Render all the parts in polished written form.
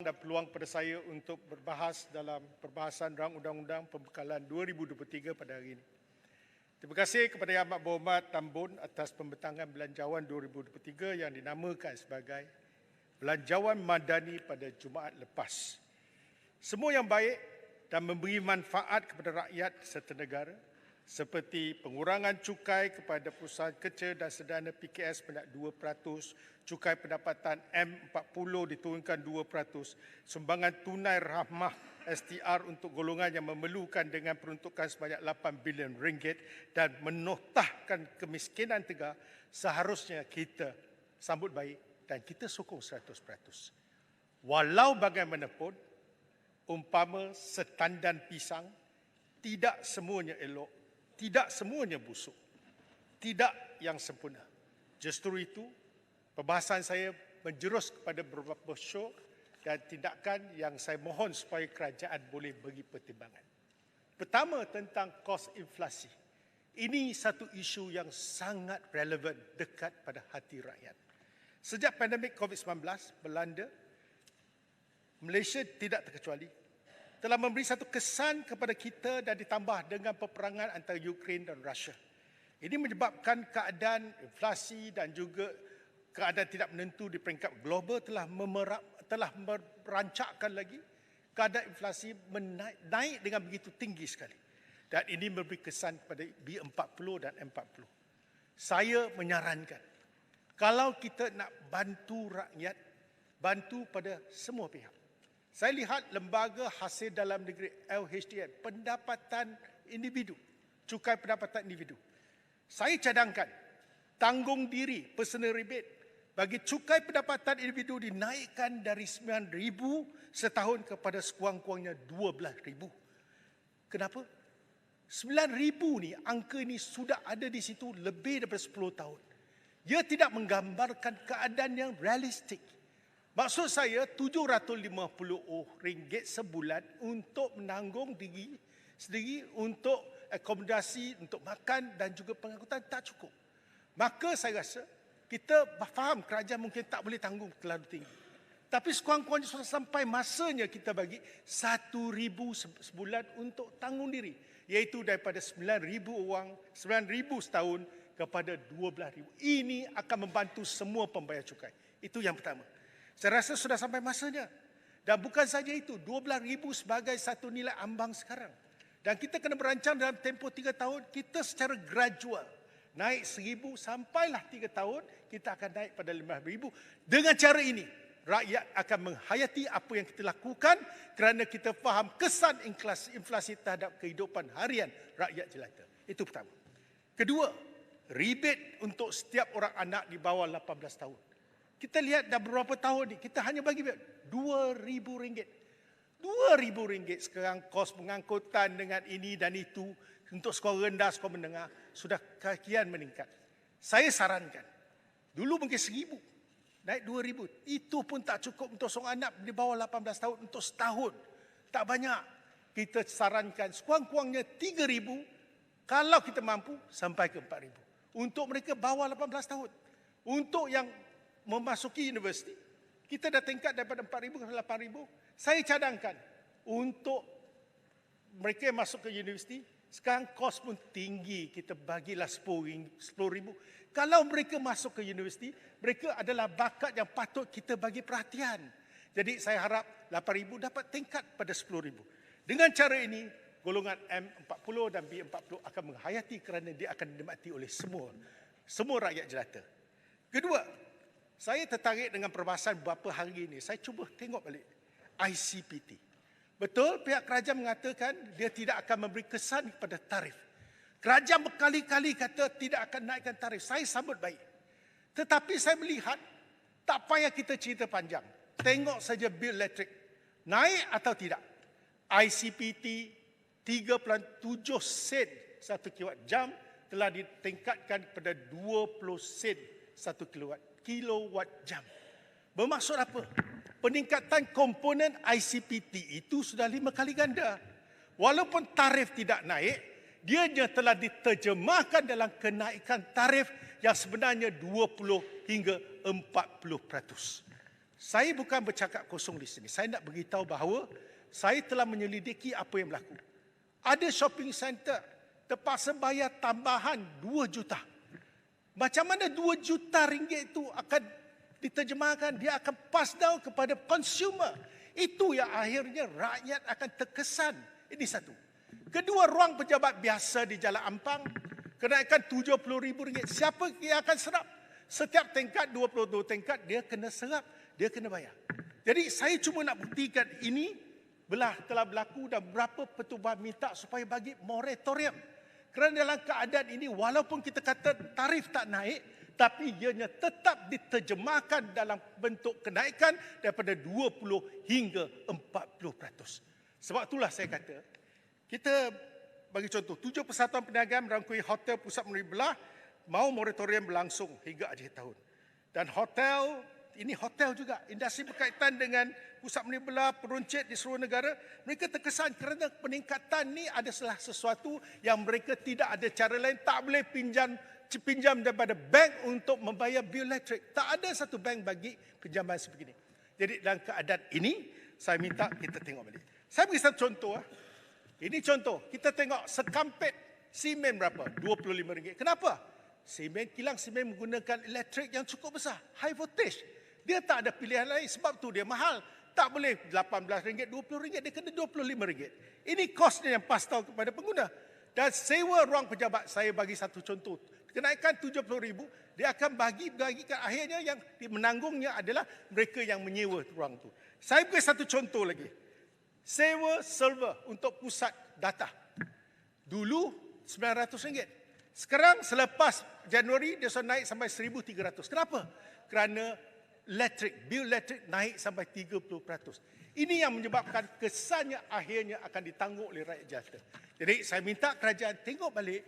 dan peluang pada saya untuk berbahas dalam perbahasan Rang Undang-Undang Pembekalan 2023 pada hari ini. Terima kasih kepada Yang Amat Berhormat Tan Bun atas pembentangan Belanjawan 2023 yang dinamakan sebagai Belanjawan Madani pada Jumaat lepas. Semua yang baik dan memberi manfaat kepada rakyat serta negara seperti pengurangan cukai kepada perusahaan kecil dan sederhana PKS sebanyak 2%, cukai pendapatan M40 diturunkan 2%, sumbangan tunai rahmah STR untuk golongan yang memerlukan dengan peruntukan sebanyak 8 bilion ringgit dan menotahkan kemiskinan tegar, seharusnya kita sambut baik dan kita sokong 100%. Walau bagaimanapun, umpama setandan pisang, tidak semuanya elok, tidak semuanya busuk, tidak yang sempurna. Justru itu, perbahasan saya menjerus kepada beberapa syok dan tindakan yang saya mohon supaya kerajaan boleh bagi pertimbangan. Pertama, tentang kos inflasi. Ini satu isu yang sangat relevan, dekat pada hati rakyat. Sejak pandemik COVID-19 melanda, Malaysia tidak terkecuali, telah memberi satu kesan kepada kita dan ditambah dengan peperangan antara Ukraine dan Rusia. Ini menyebabkan keadaan inflasi dan juga keadaan tidak menentu di peringkat global telah merancakkan lagi keadaan inflasi naik dengan begitu tinggi sekali. Dan ini memberi kesan kepada B40 dan M40. Saya menyarankan, kalau kita nak bantu rakyat, bantu pada semua pihak. Saya lihat lembaga hasil dalam negeri LHDN, pendapatan individu, cukai pendapatan individu. Saya cadangkan tanggung diri personal rebate bagi cukai pendapatan individu dinaikkan dari 9,000 setahun kepada sekurang-kurangnya 12,000. Kenapa? 9,000 ni, angka ini sudah ada di situ lebih daripada 10 tahun. Ia tidak menggambarkan keadaan yang realistik. Maksud saya RM750 sebulan untuk menanggung diri sendiri, untuk akomodasi, untuk makan dan juga pengangkutan tak cukup. Maka saya rasa kita faham kerajaan mungkin tak boleh tanggung terlalu tinggi. Tapi sekurang-kurangnya sudah sampai masanya kita bagi RM1,000 sebulan untuk tanggung diri. Iaitu daripada RM9,000 setahun kepada RM12,000. Ini akan membantu semua pembayar cukai. Itu yang pertama. Saya rasa sudah sampai masanya. Dan bukan saja itu, RM12,000 sebagai satu nilai ambang sekarang. Dan kita kena berancang dalam tempoh 3 tahun, kita secara gradual naik RM1,000 sampailah 3 tahun, kita akan naik pada RM5,000. Dengan cara ini, rakyat akan menghayati apa yang kita lakukan kerana kita faham kesan inflasi terhadap kehidupan harian rakyat jelata. Itu pertama. Kedua, rebate untuk setiap orang anak di bawah 18 tahun. Kita lihat dah beberapa tahun ni, kita hanya bagi RM2,000. RM2,000 sekarang kos pengangkutan dengan ini dan itu untuk sekolah rendah, sekolah menengah sudah kian meningkat. Saya sarankan, dulu mungkin RM1,000, naik RM2,000. Itu pun tak cukup untuk seorang anak di bawah 18 tahun untuk setahun. Tak banyak. Kita sarankan sekurang-kurangnya RM3,000 kalau kita mampu sampai ke RM4,000. Untuk mereka bawah 18 tahun. Untuk yang memasuki universiti, kita dah tingkat daripada RM4,000 ke RM8,000. Saya cadangkan untuk mereka yang masuk ke universiti, sekarang kos pun tinggi, kita bagilah RM10,000. Kalau mereka masuk ke universiti, mereka adalah bakat yang patut kita bagi perhatian. Jadi saya harap RM8,000 dapat tingkat pada RM10,000. Dengan cara ini, golongan M40 dan B40 akan menghayati kerana dia akan dinikmati oleh semua rakyat jelata. Kedua, saya tertarik dengan perbahasan beberapa hari ini. Saya cuba tengok balik ICPT. Betul, pihak kerajaan mengatakan dia tidak akan memberi kesan kepada tarif. Kerajaan berkali-kali kata tidak akan naikkan tarif. Saya sambut baik. Tetapi saya melihat, tak payah kita cerita panjang. Tengok saja bil elektrik. Naik atau tidak? ICPT 3.7 sen 1 kilowatt jam telah ditingkatkan kepada 20 sen 1 kilowatt jam. Bermaksud apa? Peningkatan komponen ICPT itu sudah 5 kali ganda. Walaupun tarif tidak naik, dia telah diterjemahkan dalam kenaikan tarif yang sebenarnya 20 hingga 40%. Saya bukan bercakap kosong di sini. Saya nak beritahu bahawa saya telah menyelidiki apa yang berlaku. Ada shopping center terpaksa bayar tambahan 2 juta. Macam mana 2 juta ringgit itu akan diterjemahkan? Dia akan pass down kepada consumer. Itu yang akhirnya rakyat akan terkesan. Ini satu. Kedua, ruang pejabat biasa di Jalan Ampang, kenaikan RM70,000. Siapa yang akan serap? Setiap tingkat, 22 tingkat, dia kena serap. Dia kena bayar. Jadi saya cuma nak buktikan ini telah berlaku dan berapa petubuhan minta supaya bagi moratorium. Kerana dalam keadaan ini, walaupun kita kata tarif tak naik, tapi ianya tetap diterjemahkan dalam bentuk kenaikan daripada 20 hingga 40%. Sebab itulah saya kata, kita bagi contoh, 7 persatuan perniagaan merangkumi hotel pusat memberi belah, mahu moratorium berlangsung hingga akhir tahun. Dan hotel, ini hotel juga, industri berkaitan dengan pusat memberi belah, peruncit di seluruh negara, mereka terkesan kerana peningkatan ni ada salah sesuatu yang mereka tidak ada cara lain, tak boleh pinjam daripada bank untuk membayar bil elektrik. Tak ada satu bank bagi pinjaman sebegini. Jadi dalam keadaan ini, saya minta kita tengok balik. Saya beri satu contoh. Ini contoh, kita tengok sekampit simen berapa? RM25. Kenapa? Kilang simen menggunakan elektrik yang cukup besar, high voltage. Dia tak ada pilihan lain sebab tu dia mahal. Tak boleh RM18, RM20, dia kena RM25. Ini kosnya yang pas tahu kepada pengguna. Dan sewa ruang pejabat, saya bagi satu contoh. Kenaikan RM70,000, dia akan bagikan akhirnya yang menanggungnya adalah mereka yang menyewa ruang itu. Saya beri satu contoh lagi. Sewa server untuk pusat data. Dulu RM900. Sekarang selepas Januari dia sudah naik sampai RM1,300. Kenapa? Kerana bil elektrik naik sampai 30%. Ini yang menyebabkan kesannya akhirnya akan ditanggung oleh rakyat jelata. Jadi saya minta kerajaan tengok balik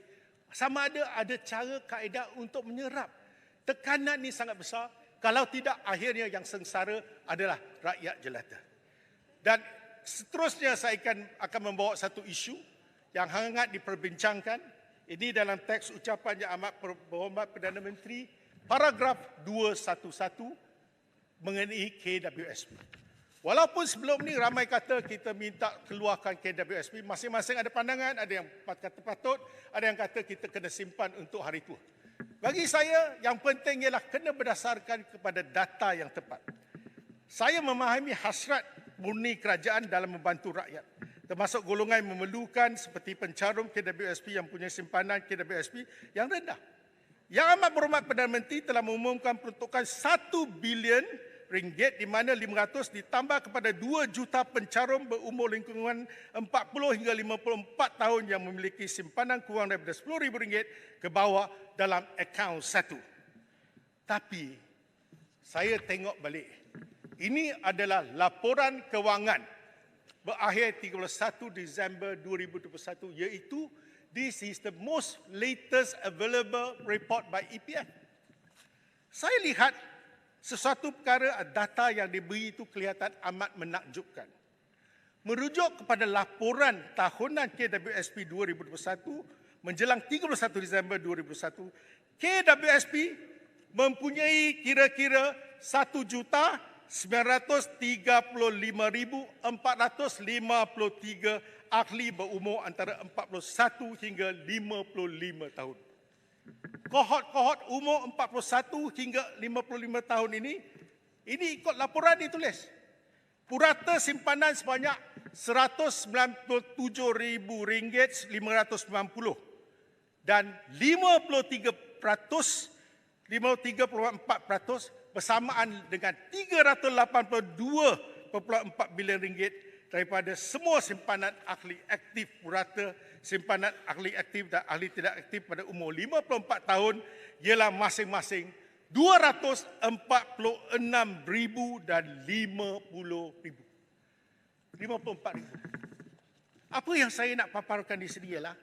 sama ada cara kaedah untuk menyerap. Tekanan ini sangat besar. Kalau tidak, akhirnya yang sengsara adalah rakyat jelata. Dan seterusnya saya akan membawa satu isu yang hangat diperbincangkan. Ini dalam teks ucapan yang amat berhormat Perdana Menteri, paragraf 211 mengenai KWSP. Walaupun sebelum ni ramai kata kita minta keluarkan KWSP, masing-masing ada pandangan, ada yang kata patut, ada yang kata kita kena simpan untuk hari tua. Bagi saya, yang penting ialah kena berdasarkan kepada data yang tepat. Saya memahami hasrat murni kerajaan dalam membantu rakyat, termasuk golongan yang memerlukan seperti pencarum KWSP yang punya simpanan KWSP yang rendah. Yang amat berhormat Perdana Menteri telah mengumumkan peruntukan RM1 bilion di mana 500 ditambah kepada 2 juta pencarum berumur lingkungan 40 hingga 54 tahun yang memiliki simpanan kurang daripada RM10,000 ke bawah dalam akaun satu. Tapi saya tengok balik. Ini adalah laporan kewangan berakhir 31 Disember 2021, iaitu this is the most latest available report by EPF. Saya lihat sesuatu perkara data yang diberi itu kelihatan amat menakjubkan. Merujuk kepada laporan tahunan KWSP 2021 menjelang 31 Disember 2021, KWSP mempunyai kira-kira 1,935,453 ahli berumur antara 41 hingga 55 tahun. Kohort umur 41 hingga 55 tahun ini ikut laporan ditulis. Purata simpanan sebanyak RM197,590 dan 53% bersamaan dengan RM382.4 bilion daripada semua simpanan ahli aktif purata, simpanan ahli aktif dan ahli tidak aktif pada umur 54 tahun ialah masing-masing 246,000 dan 50,000. 54,000. Apa yang saya nak paparkan di sini ialah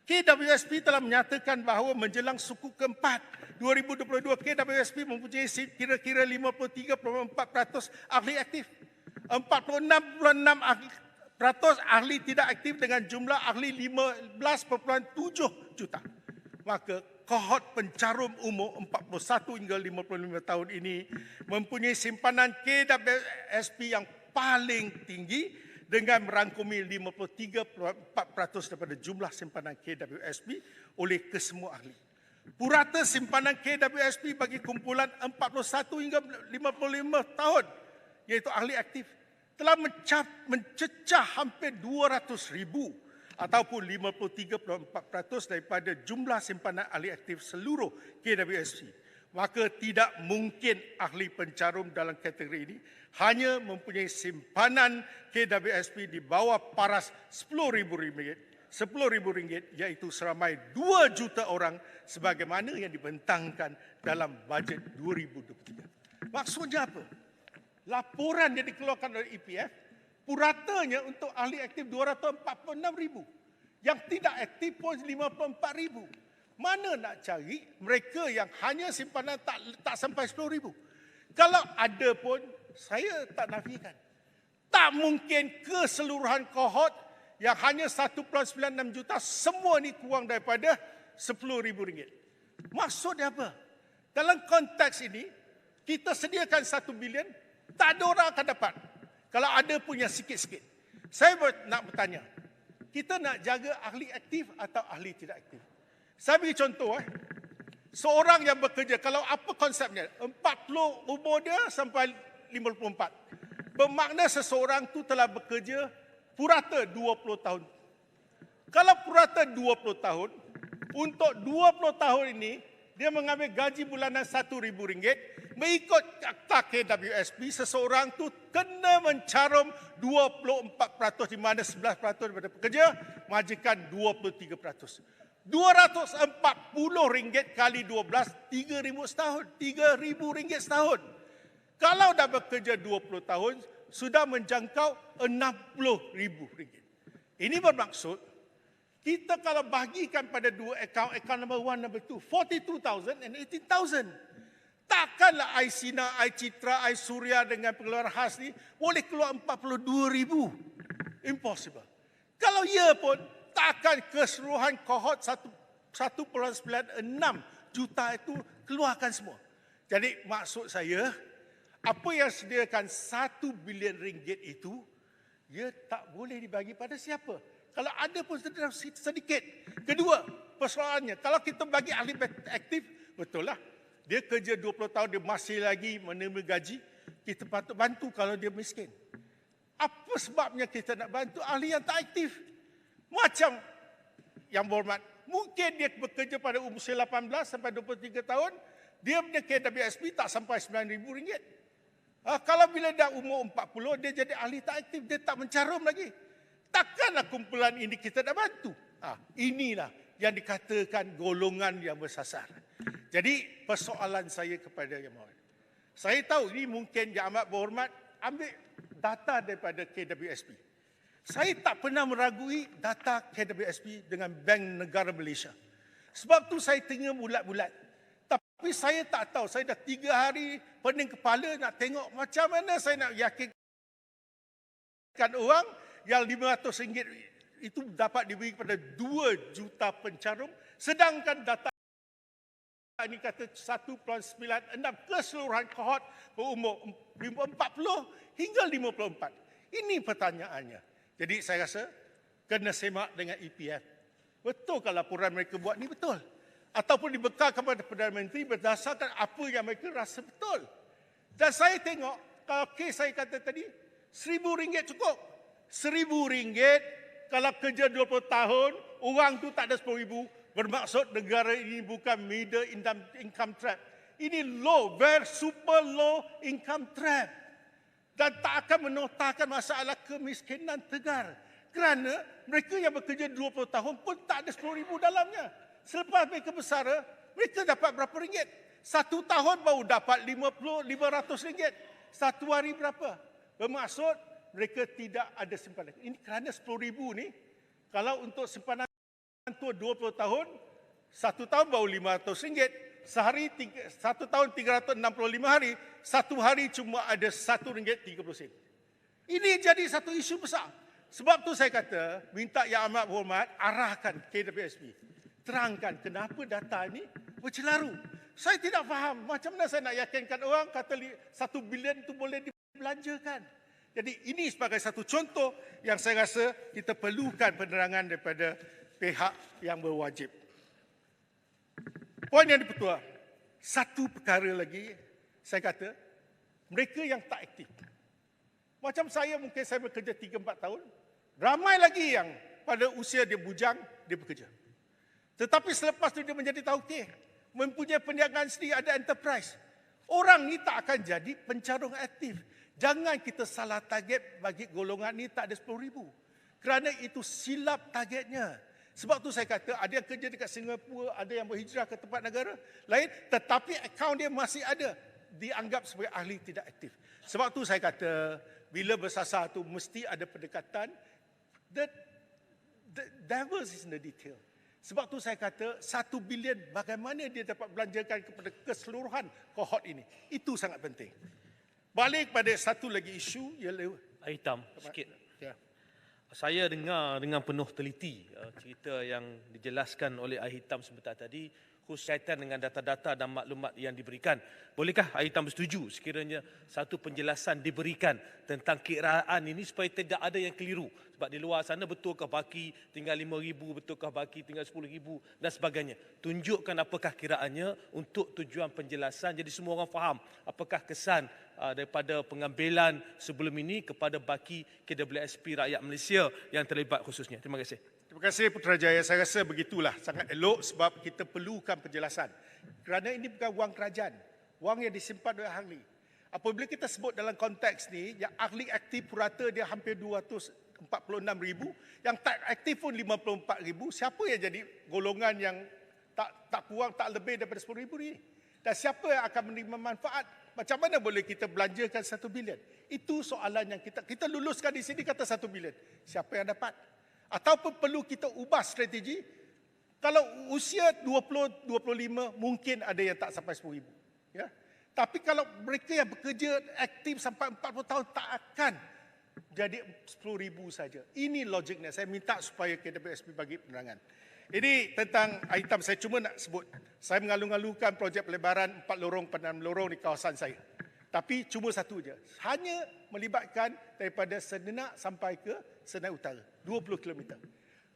KWSP telah menyatakan bahawa menjelang suku keempat 2022, KWSP mempunyai kira-kira 53.4% ahli aktif, 46.6% ahli tidak aktif dengan jumlah ahli 15.7 juta. Maka kohort pencarum umur 41 hingga 55 tahun ini mempunyai simpanan KWSP yang paling tinggi dengan merangkumi 53.4% daripada jumlah simpanan KWSP oleh kesemua ahli. Purata simpanan KWSP bagi kumpulan 41 hingga 55 tahun, iaitu ahli aktif, telah mencecah hampir 200,000 ataupun 53.4% daripada jumlah simpanan ahli aktif seluruh KWSP. Maka tidak mungkin ahli pencarum dalam kategori ini hanya mempunyai simpanan KWSP di bawah paras RM10,000, iaitu seramai 2 juta orang sebagaimana yang dibentangkan dalam bajet 2023. Maksudnya apa? Laporan yang dikeluarkan oleh EPF, puratanya untuk ahli aktif 246,000. Yang tidak aktif pun 54,000. Mana nak cari mereka yang hanya simpanan tak sampai 10,000? Kalau ada pun, saya tak nafikan. Tak mungkin keseluruhan kohort yang hanya 1.96 juta, semua ni kurang daripada RM10,000. Maksudnya apa? Dalam konteks ini, kita sediakan 1 bilion, tak ada orang akan dapat. Kalau ada pun yang sikit-sikit. Saya nak bertanya, kita nak jaga ahli aktif atau ahli tidak aktif? Saya beri contoh. Seorang yang bekerja, kalau apa konsepnya? 40 umur dia sampai 54. Bermakna seseorang tu telah bekerja purata 20 tahun. Kalau purata 20 tahun, untuk 20 tahun ini, dia mengambil gaji bulanan RM1,000. Mengikut Akta KWSP, seseorang tu kena mencarum 24%, di mana 11% daripada pekerja majikan 23%. RM240 kali 12, RM3,000 setahun. RM3,000 setahun. Kalau dah bekerja 20 tahun, sudah menjangkau RM60,000. Ini bermaksud, kita kalau bagikan pada dua akaun number 1, number 2, 42,000 and 18,000. Takkanlah Aisina, Aicitra, Aisuria dengan pengeluaran khas ni boleh keluar 42,000. Impossible. Kalau ya pun, takkan keseluruhan kohort 1.96 juta itu keluarkan semua. Jadi maksud saya, apa yang sediakan RM1 bilion itu, ia tak boleh dibagi pada siapa. Kalau ada pun sedikit. Kedua, persoalannya, kalau kita bagi ahli aktif, betul lah. Dia kerja 20 tahun, dia masih lagi menerima gaji. Kita patut bantu kalau dia miskin. Apa sebabnya kita nak bantu ahli yang tak aktif? Macam yang berhormat, mungkin dia bekerja pada usia 18 sampai 23 tahun, dia punya KWSP tak sampai RM9,000. Kalau bila dah umur 40, dia jadi ahli tak aktif, dia tak mencarum lagi. Takkanlah kumpulan ini kita nak bantu. Inilah yang dikatakan golongan yang bersasar. Jadi persoalan saya kepada Yang Berhormat, saya tahu ini mungkin Yang Amat Berhormat ambil data daripada KWSP. Saya tak pernah meragui data KWSP dengan Bank Negara Malaysia. Sebab tu saya tengok bulat-bulat. Tapi saya tak tahu, saya dah 3 hari pening kepala nak tengok macam mana saya nak yakinkan orang yang RM500 itu dapat diberi kepada 2 juta pencarum, sedangkan data ini kata 1.96 keseluruhan kohort berumur 40 hingga 54. Ini pertanyaannya. Jadi saya rasa kena semak dengan EPF. Betul kalau laporan mereka buat ni betul? Ataupun dibekalkan kepada Perdana Menteri berdasarkan apa yang mereka rasa betul. Dan saya tengok, kalau kes saya kata tadi, RM1,000 cukup. RM1,000 kalau kerja 20 tahun, orang tu tak ada RM10,000, bermaksud negara ini bukan middle income trap. Ini low, very super low income trap. Dan tak akan menotakkan masalah kemiskinan tegar. Kerana mereka yang bekerja 20 tahun pun tak ada RM10,000 dalamnya. Selepas mereka bersara, mereka dapat berapa ringgit? 1 tahun baru dapat RM500. 1 hari berapa? Bermaksud mereka tidak ada simpanan. Ini kerana RM10,000 ni, kalau untuk simpanan tu 20 tahun, 1 tahun baru RM500. Sehari, 1 tahun 365 hari, 1 hari cuma ada RM1.30. Ini jadi satu isu besar. Sebab tu saya kata, minta Yang Amat Berhormat arahkan KWSP. terangkan kenapa data ini bercelaru. Saya tidak faham macam mana saya nak yakinkan orang kata 1 bilion itu boleh dibelanjakan. Jadi ini sebagai satu contoh yang saya rasa kita perlukan penerangan daripada pihak yang berwajib. Poin yang dipertua, satu perkara lagi saya kata, mereka yang tak aktif. Macam saya mungkin saya bekerja 3-4 tahun, ramai lagi yang pada usia dia bujang, dia bekerja. Tetapi selepas itu dia menjadi tauke, mempunyai perniagaan sendiri, ada enterprise. Orang ni tak akan jadi pencarung aktif. Jangan kita salah target bagi golongan ni tak ada 10,000. Kerana itu silap targetnya. Sebab tu saya kata ada yang kerja dekat Singapura, ada yang berhijrah ke tempat negara lain, tetapi akaun dia masih ada. Dianggap sebagai ahli tidak aktif. Sebab tu saya kata bila bersasar tu mesti ada pendekatan. The devil is in the detail. Sebab tu saya kata 1 bilion bagaimana dia dapat belanjakan kepada keseluruhan kohort ini. Itu sangat penting. Balik pada satu lagi isu ialah hitam sikit. Ya. Saya dengar dengan penuh teliti cerita yang dijelaskan oleh Air Hitam sebentar tadi, khusus kaitan dengan data-data dan maklumat yang diberikan. Bolehkah Air Hitam bersetuju sekiranya satu penjelasan diberikan tentang kiraan ini supaya tidak ada yang keliru? Sebab di luar sana betulkah baki tinggal 5,000, betulkah baki tinggal 10,000 dan sebagainya. Tunjukkan apakah kiraannya untuk tujuan penjelasan jadi semua orang faham apakah kesan daripada pengambilan sebelum ini kepada baki KWSP rakyat Malaysia yang terlibat khususnya. Terima kasih. Terima kasih Putrajaya. Saya rasa begitulah. Sangat elok sebab kita perlukan penjelasan. Kerana ini bukan wang kerajaan. Wang yang disimpan oleh ahli. Apabila kita sebut dalam konteks ni, yang ahli aktif purata dia hampir 246,000, yang tak aktif pun 54,000. Siapa yang jadi golongan yang tak kurang, tak lebih daripada 10,000 ni? Dan siapa yang akan menerima manfaat? Macam mana boleh kita belanjakan 1 bilion? Itu soalan yang kita luluskan di sini kata 1 bilion. Siapa yang dapat? Ataupun perlu kita ubah strategi? Kalau usia 20-25 mungkin ada yang tak sampai 10,000. Ya? Tapi kalau mereka yang bekerja aktif sampai 40 tahun tak akan jadi 10,000 saja. Ini logiknya. Saya minta supaya KWSP bagi penerangan. Ini tentang item saya cuma nak sebut. Saya mengalu-alukan projek pelebaran 4 lorong penanam lorong di kawasan saya. Tapi cuma satu je. Hanya melibatkan daripada Sedenak sampai ke Senai Utara. 20 km.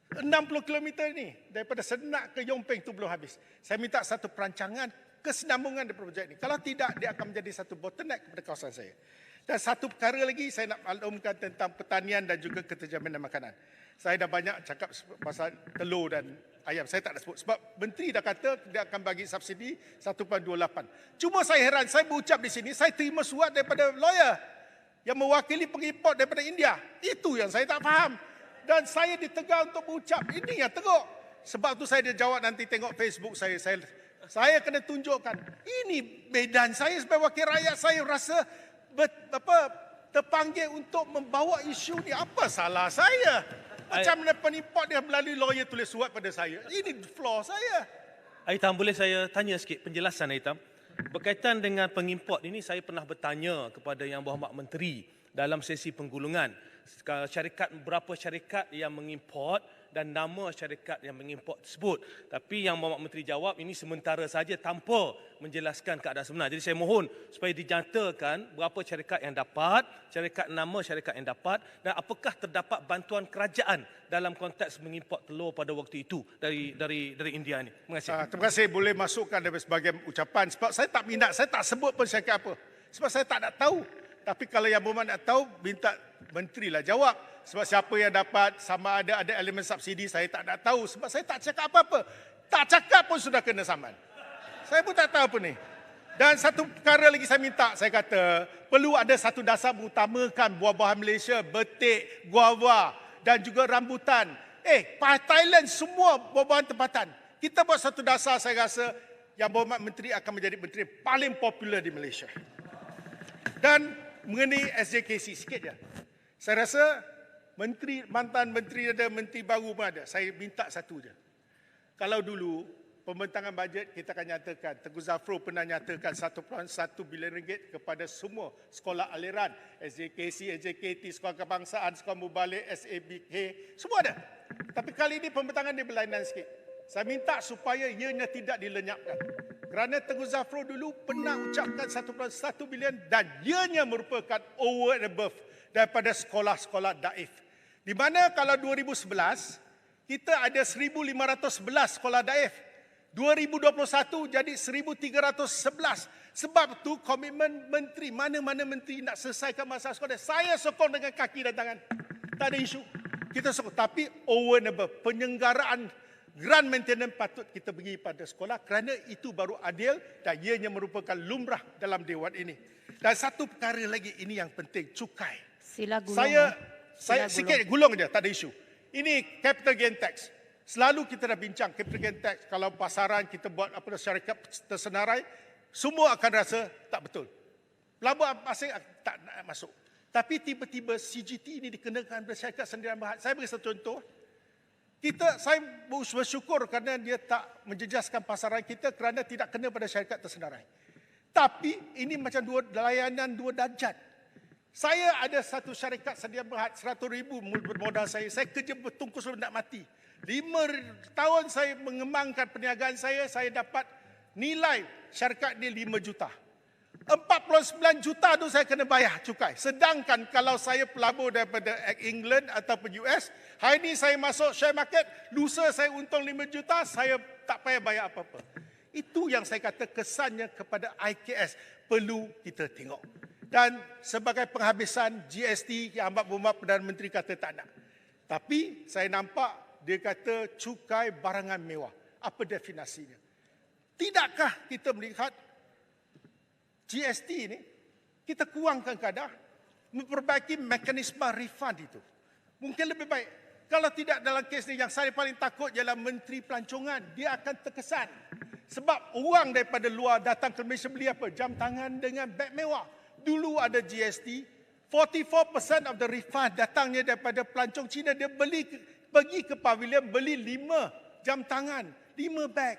60 km ni daripada Sedenak ke Yongpeng tu belum habis. Saya minta satu perancangan kesinambungan daripada projek ini. Kalau tidak, dia akan menjadi satu bottleneck kepada kawasan saya. Dan satu perkara lagi saya nak maklumkan tentang pertanian dan juga keterjaminan makanan. Saya dah banyak cakap pasal telur dan ayam. Saya tak nak sebut. Sebab menteri dah kata dia akan bagi subsidi 1.28. Cuma saya heran, saya berucap di sini, saya terima surat daripada lawyer yang mewakili pengimport daripada India. Itu yang saya tak faham. Dan saya ditegar untuk berucap. Ini yang teruk. Sebab tu saya dia jawab nanti tengok Facebook saya. Saya kena tunjukkan. Ini medan saya sebagai wakil rakyat. Saya rasa terpanggil untuk membawa isu ni. Apa salah saya? Macam mana penimport dia melalui lawyer tulis surat pada saya. Ini flaw saya. Hitam, boleh saya tanya sikit penjelasan Hitam? Berkaitan dengan pengimport ini, saya pernah bertanya kepada Yang Berhormat Menteri dalam sesi penggulungan. Berapa syarikat yang mengimport dan nama syarikat yang mengimport tersebut. Tapi Yang Berhormat Menteri jawab ini sementara saja tanpa menjelaskan keadaan sebenar. Jadi saya mohon supaya dinyatakan berapa syarikat yang dapat, nama syarikat yang dapat dan apakah terdapat bantuan kerajaan dalam konteks mengimport telur pada waktu itu dari India ini. Terima kasih. Terima kasih, boleh masukkan dari sebagian ucapan. Sebab saya tak minat, saya tak sebut pun syarikat apa. Sebab saya tak nak tahu. Tapi kalau Yang Berhormat nak tahu, minta menteri lah jawab. Sebab siapa yang dapat, sama ada elemen subsidi, saya tak nak tahu. Sebab saya tak cakap apa-apa. Tak cakap pun sudah kena saman. Saya pun tak tahu apa ni. Dan satu perkara lagi saya minta, saya kata, perlu ada satu dasar mengutamakan buah-buahan Malaysia, betik, guava dan juga rambutan. Thailand semua buah-buahan tempatan. Kita buat satu dasar, saya rasa Yang Berhormat Menteri akan menjadi menteri paling popular di Malaysia. Dan mengenai SJKC, sikit je. Saya rasa mantan menteri ada, menteri baru pun ada. Saya minta satu je. Kalau dulu pembentangan bajet kita akan nyatakan, Tengku Zafrul pernah nyatakan 1.1 bilion ringgit kepada semua sekolah aliran, SJKC, SJKT, sekolah kebangsaan, sekolah mubalik, SABK, semua ada. Tapi kali ini pembentangan dia berlainan sikit. Saya minta supaya ianya tidak dilenyapkan. Kerana Tengku Zafrul dulu pernah ucapkan 1.1 bilion dan ianya merupakan over and above daripada sekolah-sekolah daif. Di mana kalau 2011, kita ada 1,511 sekolah daif. 2021 jadi 1,311. Sebab tu komitmen menteri, mana-mana menteri nak selesaikan masalah sekolah. Saya sokong dengan kaki dan tangan. Tak ada isu. Kita sokong. Tapi over and above, penyelenggaraan grant maintenance patut kita bagi pada sekolah kerana itu baru adil dan ianya merupakan lumrah dalam dewan ini. Dan satu perkara lagi, ini yang penting, cukai. Sila gulung. Saya sikit gulung je, tak ada isu. Ini capital gain tax. Selalu kita dah bincang capital gain tax. Kalau pasaran kita buat syarikat tersenarai, semua akan rasa tak betul. Pelabuhan asing tak nak masuk. Tapi tiba-tiba CGT ini dikenakan oleh syarikat sendirian berhad. Saya beri satu contoh. Saya bersyukur kerana dia tak menjejaskan pasaran kita kerana tidak kena pada syarikat tersenarai. Tapi ini macam layanan dua darjat. Saya ada satu syarikat sedia berhad, 100,000 modal saya. Saya kerja bertungkus sampai nak mati. 5 tahun saya mengembangkan perniagaan saya dapat nilai syarikat ni 5 juta. 49 juta tu saya kena bayar cukai. Sedangkan kalau saya pelabur daripada England ataupun US, hari ni saya masuk share market, lusa saya untung 5 juta, saya tak payah bayar apa-apa. Itu yang saya kata kesannya kepada IKS perlu kita tengok. Dan sebagai penghabisan GST yang amat berumur Perdana Menteri kata tak nak. Tapi saya nampak dia kata cukai barangan mewah. Apa definisinya? Tidakkah kita melihat GST ini, kita kurangkan kadar, memperbaiki mekanisme refund itu. Mungkin lebih baik. Kalau tidak dalam kes ini, yang saya paling takut ialah Menteri Pelancongan. Dia akan terkesan. Sebab orang daripada luar datang ke Malaysia beli apa? Jam tangan dengan beg mewah. Dulu ada GST, 44% of the refund datangnya daripada pelancong Cina. Dia pergi ke pavilion, beli 5 jam tangan, 5 beg.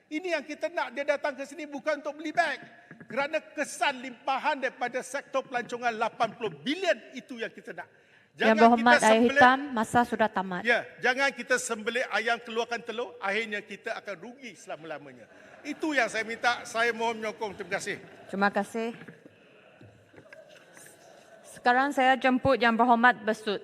Ini yang kita nak, dia datang ke sini bukan untuk beli beg. Kerana kesan limpahan daripada sektor pelancongan 80 bilion, itu yang kita nak. Yang berhormat Air Hitam, masa sudah tamat. Ya, jangan kita sembelih ayam keluarkan telur, akhirnya kita akan rugi selama-lamanya. Itu yang saya minta, saya mohon menyokong. Terima kasih. Terima kasih. Sekarang saya jemput Yang Berhormat Besut.